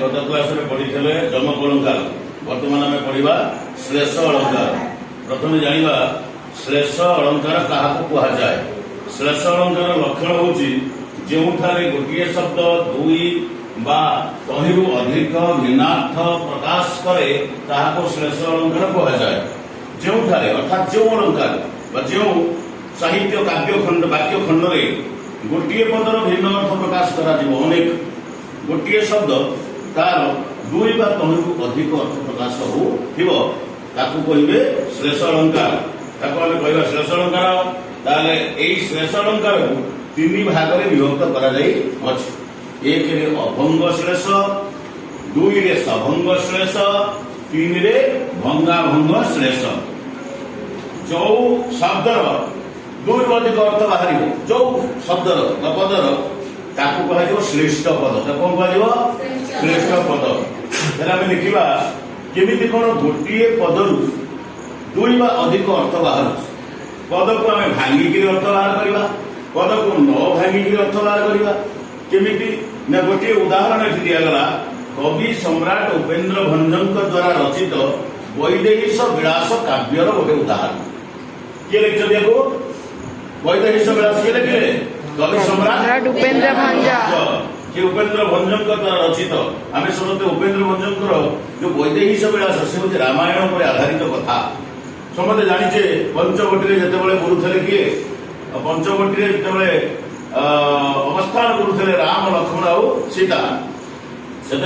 गत क्लास में पढ़ी जमक अलंकार बर्तमान आम पढ़ा श्लेष अलंकार। प्रथम जाना श्लेष अलंकार क्या कहुए। श्लेष अलंकार लक्षण हूँ जो गोटे शब्द दुई बा तहिरु अधिक भिन्नार्थ प्रकाश करे ताहाको श्लेष अलंकार कहुए। जो अर्थात जो अलंकार जो साहित्य काव्य खंड वाक्य खंड में गोटे पदर भिन्न अर्थ प्रकाश करा अनेक गोटे शब्द तार दुई बा तहिरु अधिक अर्थ प्रकाश कहे श्लेष अलंकार। श्लेष अलंकार ताले श्लेष अलंकार को तीन भाग में विभक्त कर एक रे अभंग श्लेष, दुई रे सभंग श्लेष, तीन रे भंगाभंग श्लेष। जो शब्दर दुई अधिक अर्थ बाहर जो शब्दर पदर ताकू कह श्रेष्ठ पद कौन कह श्रेष्ठ पद। आम देखा केमी कौन गोटे पदर दुई बा अधिक अर्थ बाहर पद को आम भांगिक अर्थ बाहर करवा पद को न भांगिक अर्थ बाहर करवा केमी ना गोटे उदाहरण ये दिगला कवि सम्राट उपेन्द्र भंजक द्वारा रचित वैदेहीश विलास काव्यर गोटे उदाहरण। किए लिखिए को वैदेहीश विलास किए लिखिले कवि सम्राट उपेन्द्र भंजक कि उपेन्द्र भंजक द्वारा रचित। आम समस्त उपेन्द्र भंजक जो वैदेहीश विलास से हूँ रामायण पर आधारित कथा समझे जाचे। पंचवटी जिते गुरुले किए पंचवटी जिते अवस्थान करुले राम लक्ष्मण और सीता से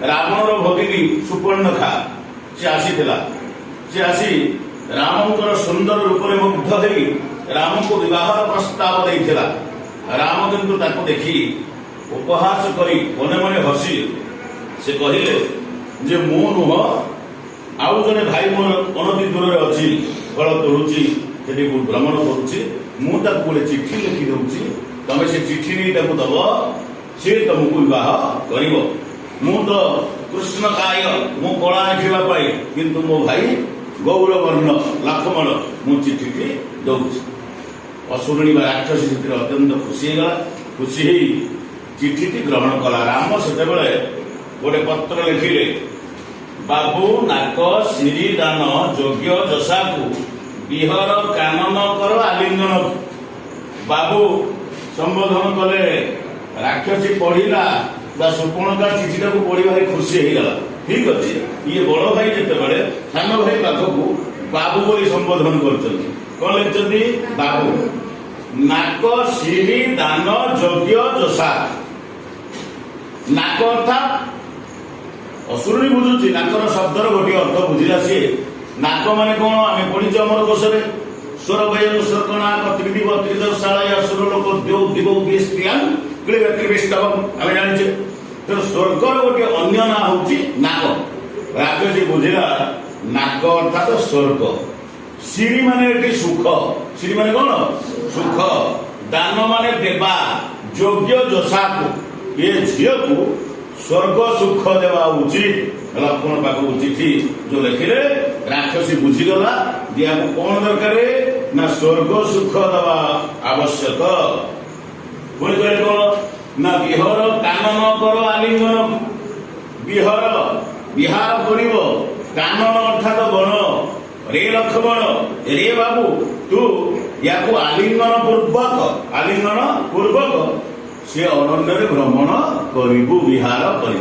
रावणर भगिनी सुपर्णखा सी आसी रामंकर सुंदर रूप में मुग्ध हो राम को विवाह प्रस्ताव देइथिला। राम किंतु ताको देखी उपहास करी मने मने हसी से कहिले जे मु नुह आउ जने भाई मोर अनति दूर रे अछि फल तोड़ुची सेठी भ्रमण करुची मु ताको गोटे चिट्ठी लिखि दउची तमे से चिट्ठी नहीं ताको दब से तुमको विवाह करिवो। मु तो कृष्ण काय मु कला लिखिबा पाई किंतु मो भाई गौर वर्ण लक्ष्मण मु चिट्ठी दउची। असुरणी बा राक्षसी से अत्यंत खुशी गला खुशी ही चिट्ठी ग्रहण कला। राम से गोटे पत्र लिखिले बाबू नाक श्री दान योग्य जशा को बिहर कानन कर आलिंगन। बाबू संबोधन कले राक्षसी पढ़िला सुपर्णखा चिठीटा को पढ़ी भाई खुशी होगा। ठीक अच्छे ये बड़ भाई जिते सान भाई पाखक बाबू बोली संबोधन कर लिखते बाबू नाक श्री दान योग्य जशा। नाक अर्थात असुरणी बुझुची नाकर शब्दर गोटे अर्थ बुझिला सी नाक माने कौन आम पढ़ी अमर कोश स्वर भयन सर्कणा त्रिदिव त्रिदशाला सुर लोक देव दिव आम जाने तो स्वर्गर गोटे अन्य ना हूँ नाक। राक्षसी बुझिला नाक अर्थात स्वर्ग। श्री माने सुख श्री माने कौन सुख दान माने देवा योग्य जशा को ये झील को स्वर्ग सुख देवा उचित। लक्ष्मण पाखक चिठी जो लिखिले राक्षसी बुझीगला दिया कौन दरकार ना स्वर्ग सुख दवा आवश्यक। पुणी कहे कौन ना बिहर कानन कर आलिंगन। बिहर बिहार कर कानन अर्थात गण रे लक्ष्मण रे बाबू तू या आलिंगन पूर्वक से अरण्य भ्रमण करू विहार कर।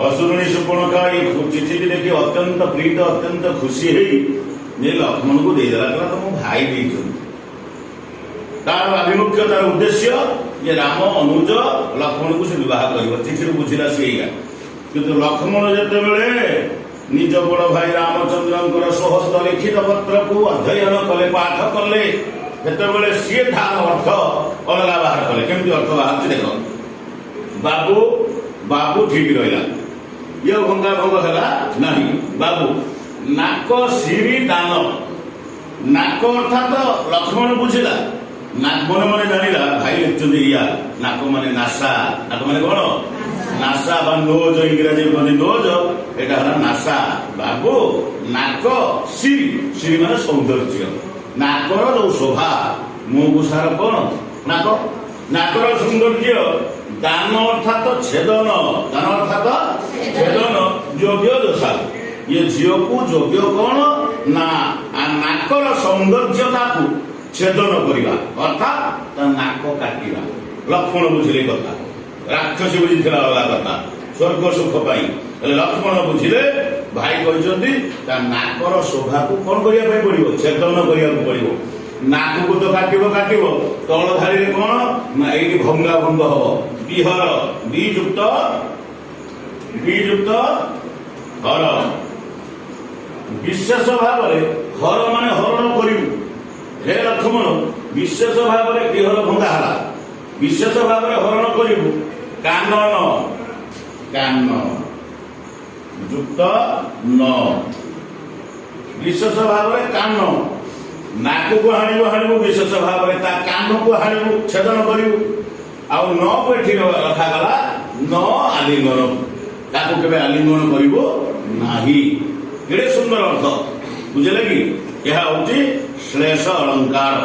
असुरणी सुपर्णखा ये चिठी देखी अत्यंत प्रीत अत्यंत खुशी है लक्ष्मण को देदेला तो मो भाई दे तार आभिमुख्य तार उद्देश्य ये राम अनुज लक्ष्मण को से विवाह कर चिठी बुझिला से किंतु लक्ष्मण जिते निज बड़ भाई रामचंद्र स्वहस्त लिखित पत्र को अध्ययन कले पाठ कले से सी तार अर्थ अलग बाहर कले केमती अर्थ बाहर देख बाबू बाबू ठीक रहा ये भंगा भंग है नहीं। बाबू नाक श्री दान नाक अर्थात लक्ष्मण बुझिला नाक मन मन जानिला भाई लिखुଛନ୍ତି या नाक माने नासा नाक माने कौन नासा बा नोज इंग्राजी कहते नोज एटा हला नासा। बाबू नाक श्री श्री माने सौंदर्य नाकर जो शोभा मुह सार कौन नाक नाकर सौंदर्य ଦାନ ଅର୍ଥାତ ଛେଦନ, ଦାନ ଅର୍ଥାତ ଛେଦନ ଯୋଗ୍ୟ ଦୋଷା। ଇଏ ଝିଅକୁ ଯୋଗ୍ୟ କଣ ନା ନାକର ସୌନ୍ଦର୍ଯ୍ୟତାକୁ ଛେଦନ କରିବା ଅର୍ଥାତ ତା ନାକ କାଟିବା। ଲକ୍ଷ୍ମଣ ବୁଝିଲେ କଥା, ରାକ୍ଷସୀ ବୁଝିଥିଲା ଅଲଗା କଥା, ସ୍ୱର୍ଗ ସୁଖ ପାଇଁ। ହେଲେ ଲକ୍ଷ୍ମଣ ବୁଝିଲେ, ଭାଇ କହିଛନ୍ତି ତା ନାକର ଶୋଭାକୁ କଣ କରିବା ପାଇଁ ପଡିବ? ଛେଦନ କରିବାକୁ ପଡିବ। ନାକକୁ ତ କାଟିବ, ତଳ ଧାରିରେ କଣ ନା ଏଇଠି ଭଙ୍ଗା ଭଙ୍ଗ ହବ। ବିହର ବିଯୁକ୍ତ ହର, ବିଶେଷ ଭାବରେ ହର ମାନେ ହରଣ କରିବୁ। ହେ ଲକ୍ଷ୍ମଣ, ବିଶେଷ ଭାବରେ ବିହର ଭଙ୍ଗା ହେଲା, ବିଶେଷ ଭାବରେ ହରଣ କରିବୁ। କାନନ, କାନ ଯୁକ୍ତ ନ, ବିଶେଷ ଭାବରେ କାନ, ନାକକୁ ହାଣିବୁ, ବିଶେଷ ଭାବରେ ତା କାନକୁ ହାଣିବୁ, ଛେଦନ କରିବୁ। ଆଉ ନକୁ ଏଠି ରଖାଗଲା ନ ଆଲିଙ୍ଗନ, ତାକୁ କେବେ ଆଲିଙ୍ଗନ କରିବୁ ନାହିଁ। କେଡ଼େ ସୁନ୍ଦର ଅର୍ଥ, ବୁଝିଲେ କି? ଏହା ହଉଛି ଶ୍ଲେଷ ଅଳଙ୍କାର।